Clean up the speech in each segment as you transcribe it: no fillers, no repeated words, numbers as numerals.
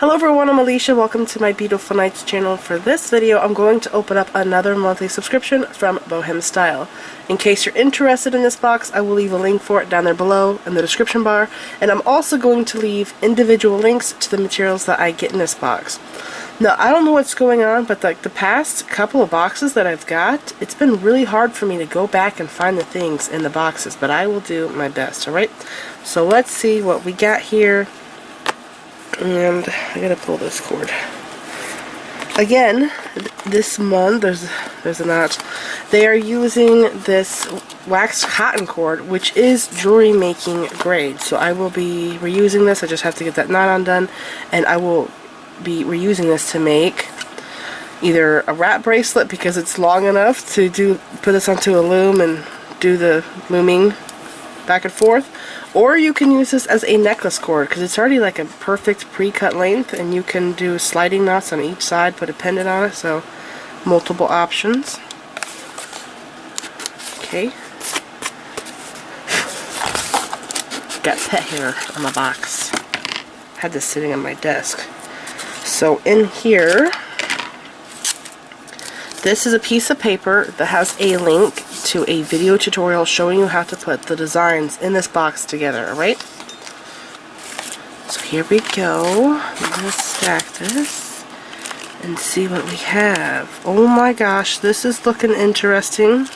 Hello everyone, I'm Alicia. Welcome to my Beautiful Nights channel. For this video, I'm going to open up another monthly subscription from BohemStyle. In case you're interested in this box, I will leave a link for it down there below in the description bar, and I'm also going to leave individual links to the materials that I get in this box. Now, I don't know what's going on, but like the past couple of boxes that I've got, it's been really hard for me to go back and find the things in the boxes, but I will do my best, alright? So let's see what we got here. And I gotta pull this cord. Again, this month, there's a notch. They are using this waxed cotton cord, which is jewelry making grade. So I will be reusing this. I just have to get that nylon done, and I will be reusing this to make either a wrap bracelet because it's long enough to put this onto a loom and do the looming back and forth. Or you can use this as a necklace cord because it's already like a perfect pre-cut length, and you can do sliding knots on each side, put a pendant on it, so multiple options. Okay. Got pet hair on the box. Had this sitting on my desk. So in here, this is a piece of paper that has a link to a video tutorial showing you how to put the designs in this box together, alright? So here we go. I'm going to stack this and see what we have. Oh my gosh, this is looking interesting.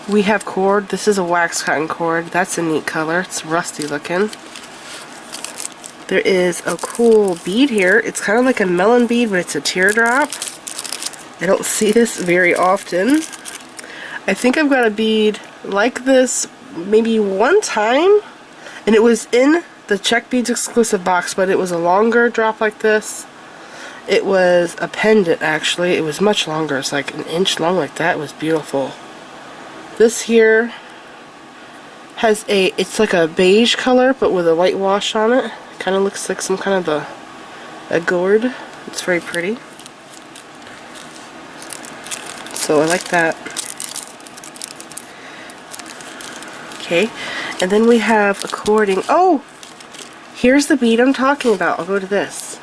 We have cord. This is a wax cotton cord. That's a neat color. It's rusty looking. There is a cool bead here. It's kind of like a melon bead, but it's a teardrop. I don't see this very often. I think I've got a bead like this maybe one time, and it was in the Czech Beads exclusive box, but it was a longer drop like this. It was a pendant actually. It was much longer. It's like an inch long like that. It was beautiful. This here has it's like a beige color but with a white wash on it. Kind of looks like some kind of a gourd. It's very pretty. So I like that. Okay, and then we have a cording. Oh! Here's the bead I'm talking about. I'll go to this.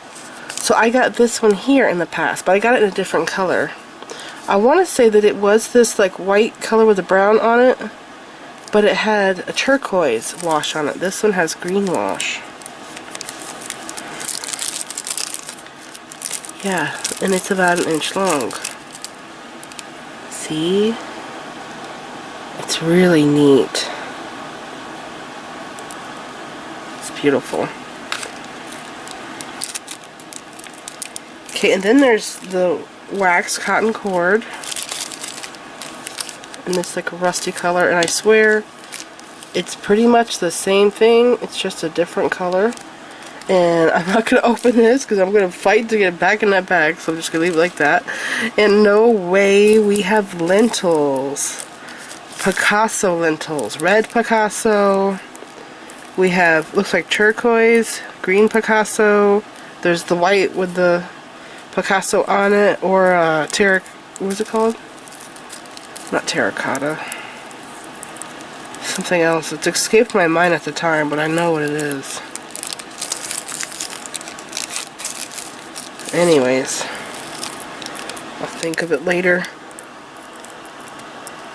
So I got this one here in the past, but I got it in a different color. I want to say that it was this like white color with a brown on it, but it had a turquoise wash on it. This one has green wash. Yeah, and it's about an inch long. See? It's really neat. It's beautiful. Okay, and then there's the wax cotton cord. And it's like a rusty color, and I swear it's pretty much the same thing. It's just a different color. And I'm not going to open this because I'm going to fight to get it back in that bag, so I'm just going to leave it like that. And no way, we have lentils. Picasso lentils. Red Picasso. We have, looks like turquoise, green Picasso. There's the white with the Picasso on it, or what was it called? Not terracotta. Something else. It's escaped my mind at the time, but I know what it is. Anyways, I'll think of it later.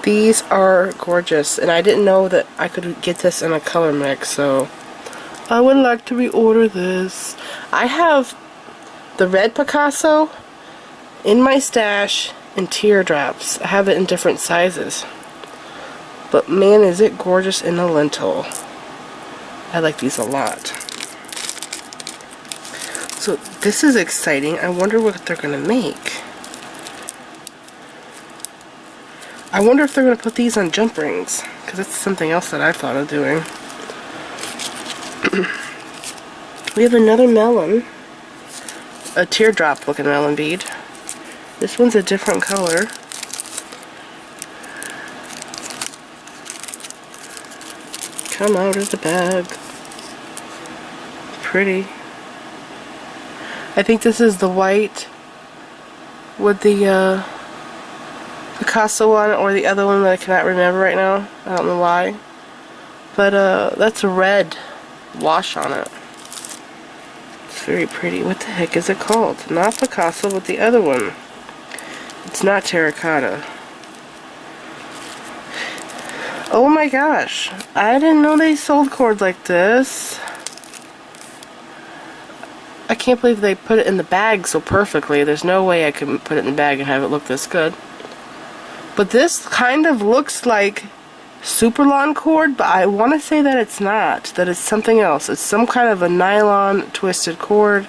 These are gorgeous, and I didn't know that I could get this in a color mix, so I would like to reorder this. I have the red Picasso in my stash in teardrops. I have it in different sizes, but man, is it gorgeous in a lentil. I like these a lot. So this is exciting. I wonder what they're going to make. I wonder if they're going to put these on jump rings, because that's something else that I've thought of doing. We have another melon. A teardrop looking melon bead. This one's a different color. Come out of the bag. Pretty. I think this is the white with the Picasso on it, or the other one that I cannot remember right now. I don't know why. But that's a red wash on it. It's very pretty. What the heck is it called? Not Picasso, but the other one. It's not terracotta. Oh my gosh. I didn't know they sold cord like this. I can't believe they put it in the bag so perfectly. There's no way I could put it in the bag and have it look this good. But this kind of looks like Superlon cord, but I want to say that it's not. That it's something else. It's some kind of a nylon twisted cord.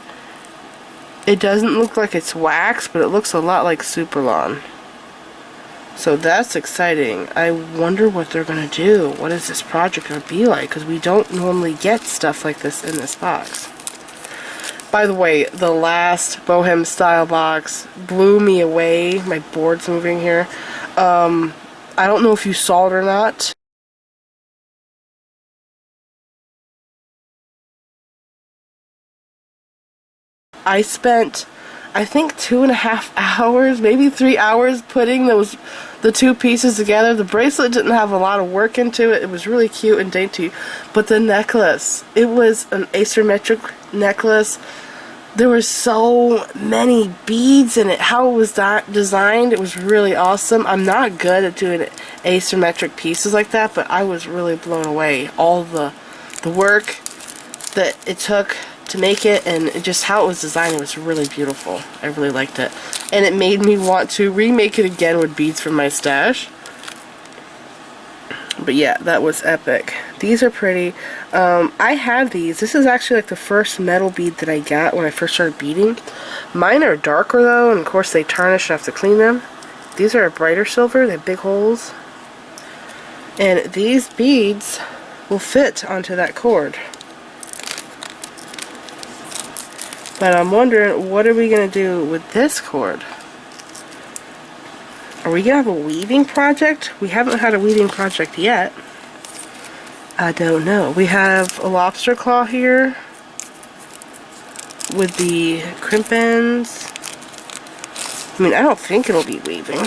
It doesn't look like it's wax, but it looks a lot like Superlon. So that's exciting. I wonder what they're going to do. What is this project going to be like? Because we don't normally get stuff like this in this box. By the way, the last BohemStyle box blew me away. My board's moving here. I don't know if you saw it or not. I spent, I think, 2.5 hours, maybe 3 hours putting the two pieces together. The bracelet didn't have a lot of work into it. It was really cute and dainty. But the necklace, it was an asymmetric necklace. There were so many beads in it. How it was designed, it was really awesome. I'm not good at doing asymmetric pieces like that, but I was really blown away. All the work that it took to make it, and just how it was designed, it was really beautiful. I really liked it. And it made me want to remake it again with beads from my stash. But yeah, that was epic. These are pretty. I had these. This is actually like the first metal bead that I got when I first started beading. Mine are darker though, and of course they tarnish and I have to clean them. These are a brighter silver. They have big holes. And these beads will fit onto that cord. But I'm wondering, what are we going to do with this cord? Are we going to have a weaving project? We haven't had a weaving project yet. I don't know. We have a Lobster Claw here with the crimp ends. I mean, I don't think it'll be weaving.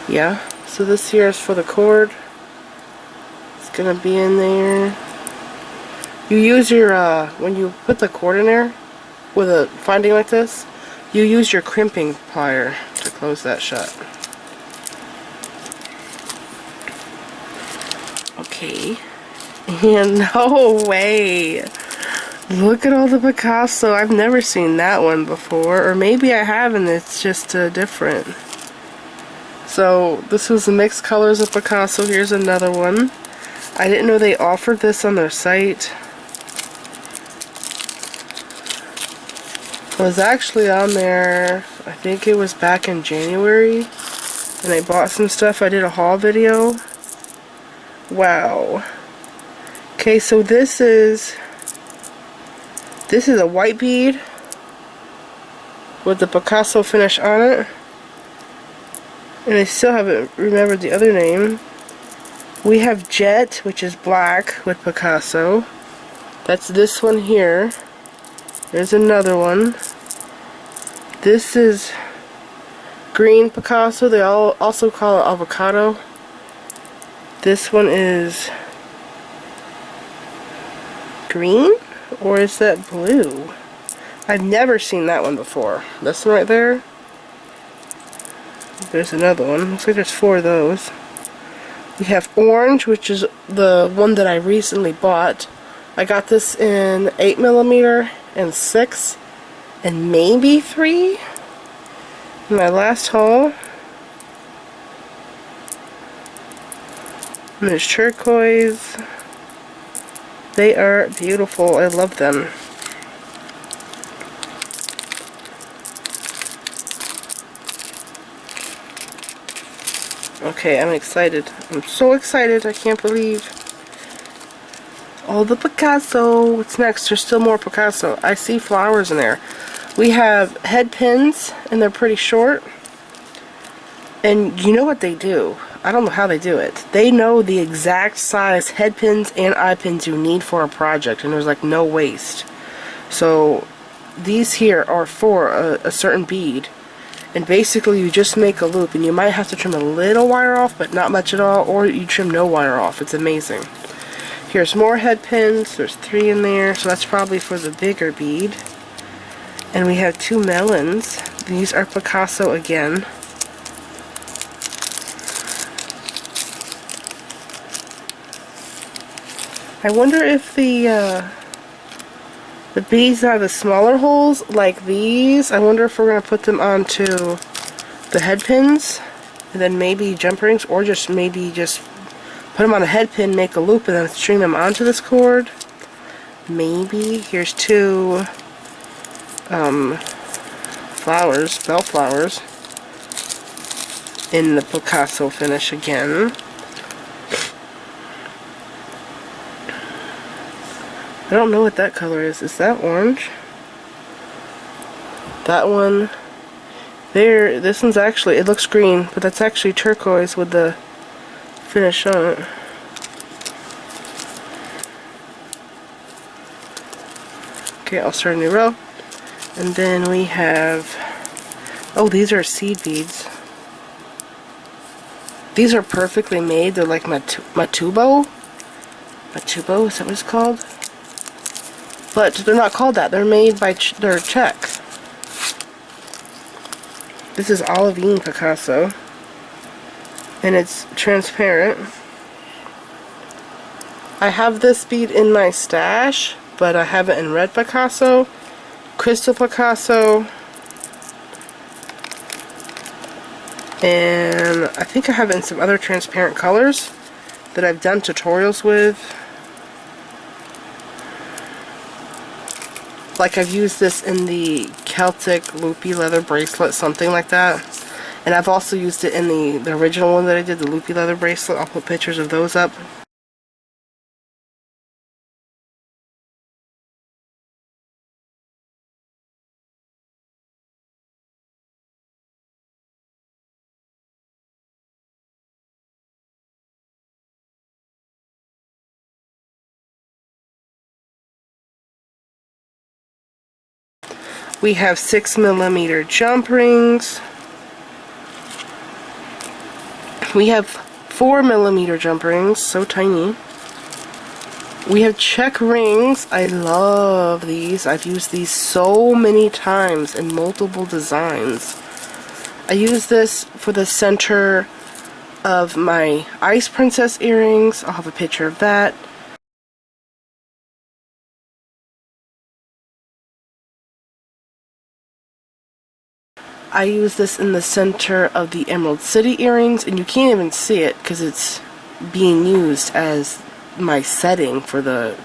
Yeah, so this here is for the cord. It's going to be in there. You use your, when you put the cord in there with a finding like this, you use your crimping plier to close that shut. Okay. And no way! Look at all the Picasso. I've never seen that one before. Or maybe I have and it's just different. So, this was the mixed colors of Picasso. Here's another one. I didn't know they offered this on their site. I was actually on there, I think it was back in January, and I bought some stuff. I did a haul video. Wow. Okay, so this is a white bead with the Picasso finish on it. And I still haven't remembered the other name. We have Jet, which is black with Picasso. That's this one here. There's another one. This is green Picasso. They also call it avocado. This one is green? Or is that blue? I've never seen that one before. This one right there. There's another one. Looks like there's 4 of those. We have orange, which is the one that I recently bought. I got this in 8mm and 6 and maybe 3 in my last haul. And there's turquoise. They are beautiful. I love them. Okay, I'm excited. I'm so excited. I can't believe all the Picasso. What's next? There's still more Picasso. I see flowers in there. We have head pins, and they're pretty short. And you know what they do? I don't know how they do it. They know the exact size head pins and eye pins you need for a project, and there's like no waste. So these here are for a certain bead. And basically you just make a loop, and you might have to trim a little wire off, but not much at all, or you trim no wire off. It's amazing. Here's more head pins. There's 3 in there, so that's probably for the bigger bead. And we have 2 melons. These are Picasso again. I wonder if the beads have the smaller holes like these. I wonder if we're going to put them onto the head pins and then maybe jump rings, or just maybe just put them on a head pin, make a loop, and then string them onto this cord. Maybe. Here's 2 flowers, bell flowers, in the Picasso finish again. I don't know what that color is. Is that orange? That one there, this one's actually, it looks green, but that's actually turquoise with the finish on it. Okay, I'll start a new row. And then we have, oh, these are seed beads. These are perfectly made. They're like Matubo. Matubo, is that what it's called? But they're not called that. They're made by, they're Czech. This is olivine Picasso. And it's transparent. I have this bead in my stash, but I have it in red Picasso, crystal Picasso, and I think I have it in some other transparent colors that I've done tutorials with. Like I've used this in the Celtic loopy leather bracelet, something like that. And I've also used it in the original one that I did, the loopy leather bracelet. I'll put pictures of those up. We have 6mm jump rings. We have 4mm jump rings, so tiny. We have Czech rings. I love these. I've used these so many times in multiple designs. I use this for the center of my Ice Princess earrings. I'll have a picture of that. I use this in the center of the Emerald City earrings, and you can't even see it because it's being used as my setting for the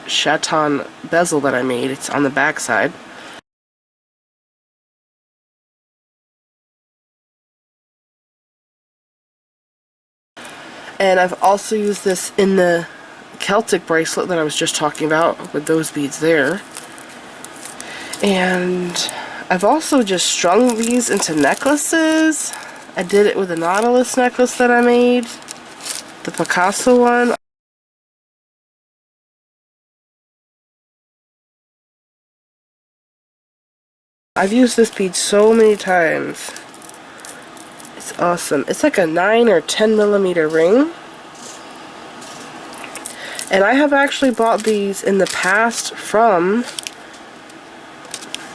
chaton bezel that I made. It's on the back side. And I've also used this in the Celtic bracelet that I was just talking about with those beads there. And I've also just strung these into necklaces. I did it with a Nautilus necklace that I made, the Picasso one. I've used this bead so many times. It's awesome. It's like a 9 or 10mm ring. And I have actually bought these in the past from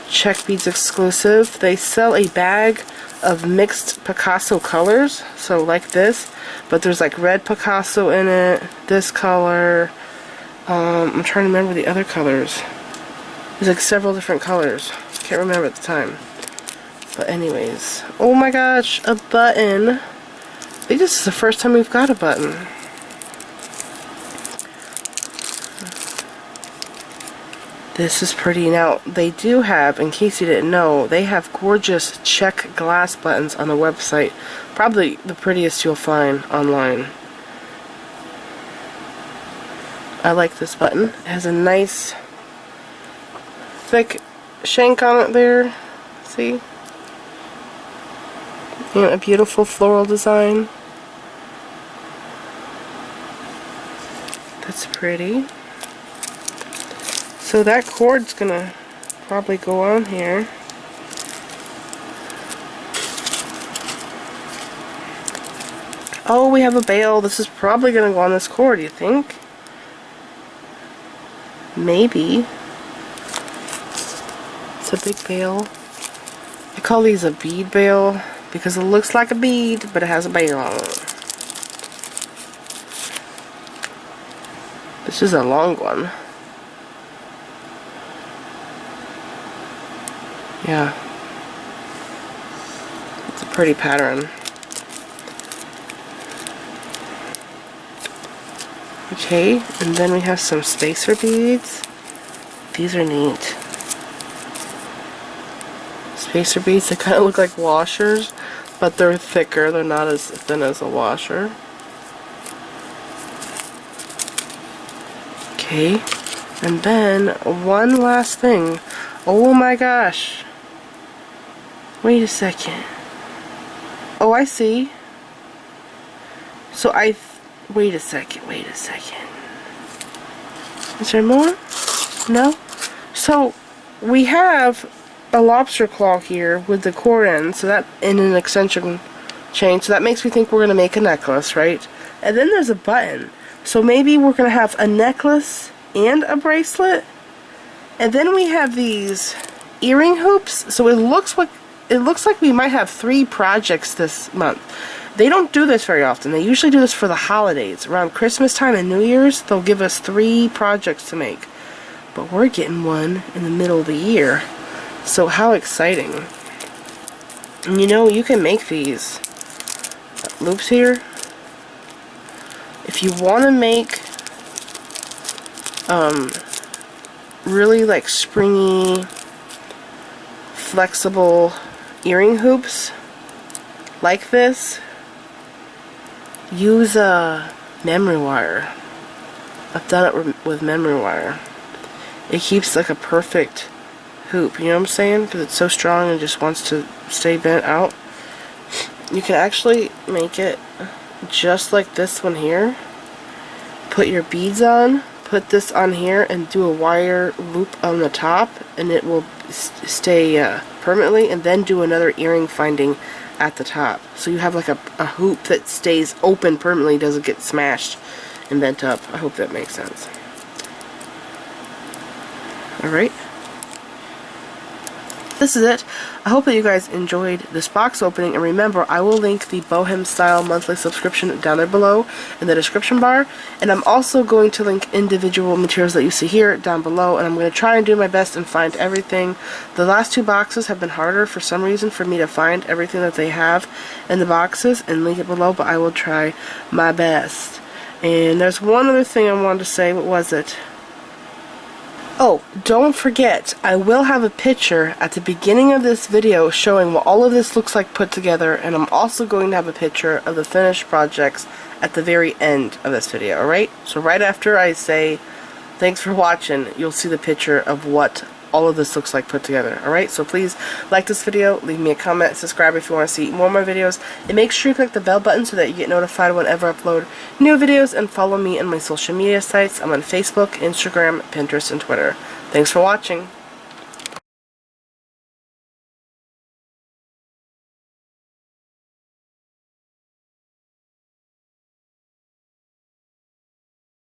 Czech Beads exclusive. They sell a bag of mixed Picasso colors, so like this, but there's like red Picasso in it, this color, I'm trying to remember the other colors. There's like several different colors. Can't remember at the time. But anyways, oh my gosh, a button. I think this is the first time we've got a button. This is pretty. Now, they do have, in case you didn't know, they have gorgeous Czech glass buttons on the website. Probably the prettiest you'll find online. I like this button. It has a nice thick shank on it there. See? And a beautiful floral design. That's pretty. So that cord's gonna probably go on here. Oh, we have a bail. This is probably gonna go on this cord, you think? maybe it's a big bale. I call these a bead bale because it looks like a bead, but it has a bale on it. This is a long one. Yeah. It's a pretty pattern. Okay, and then we have some spacer beads. These are neat. Spacer beads, they kind of look like washers, but they're thicker. They're not as thin as a washer. Okay, and then one last thing. Oh my gosh. Wait a second. Oh, I see. So wait a second. Is there more? No? So we have a lobster claw here with the cord end, so that in an extension chain, so that makes me think we're going to make a necklace, right? And then there's a button. So maybe we're going to have a necklace and a bracelet. And then we have these earring hoops. So it looks like we might have 3 projects this month. They don't do this very often. They usually do this for the holidays. Around Christmas time and New Year's, they'll give us 3 projects to make. But we're getting one in the middle of the year. So how exciting. And you know, you can make these loops here. If you want to make really like springy, flexible earring hoops like this, use a memory wire. I've done it with memory wire. It keeps like a perfect hoop, you know what I'm saying? Because it's so strong and just wants to stay bent out. You can actually make it just like this one here. Put your beads on, put this on here, and do a wire loop on the top, and it will stay permanently, and then do another earring finding at the top. So you have like a hoop that stays open permanently, doesn't get smashed and bent up. I hope that makes sense. Alright. This is it. I hope that you guys enjoyed this box opening, and remember, I will link the BohemStyle monthly subscription down there below in the description bar, and I'm also going to link individual materials that you see here down below, and I'm going to try and do my best and find everything. The last 2 boxes have been harder for some reason for me to find everything that they have in the boxes and link it below, but I will try my best. And there's one other thing I wanted to say. What was it? Oh, don't forget, I will have a picture at the beginning of this video showing what all of this looks like put together, and I'm also going to have a picture of the finished projects at the very end of this video, alright? So right after I say thanks for watching, you'll see the picture of what all of this looks like put together, alright? So please like this video, leave me a comment, subscribe if you want to see more of my videos, and make sure you click the bell button so that you get notified whenever I upload new videos, and follow me on my social media sites. I'm on Facebook, Instagram, Pinterest, and Twitter. Thanks for watching.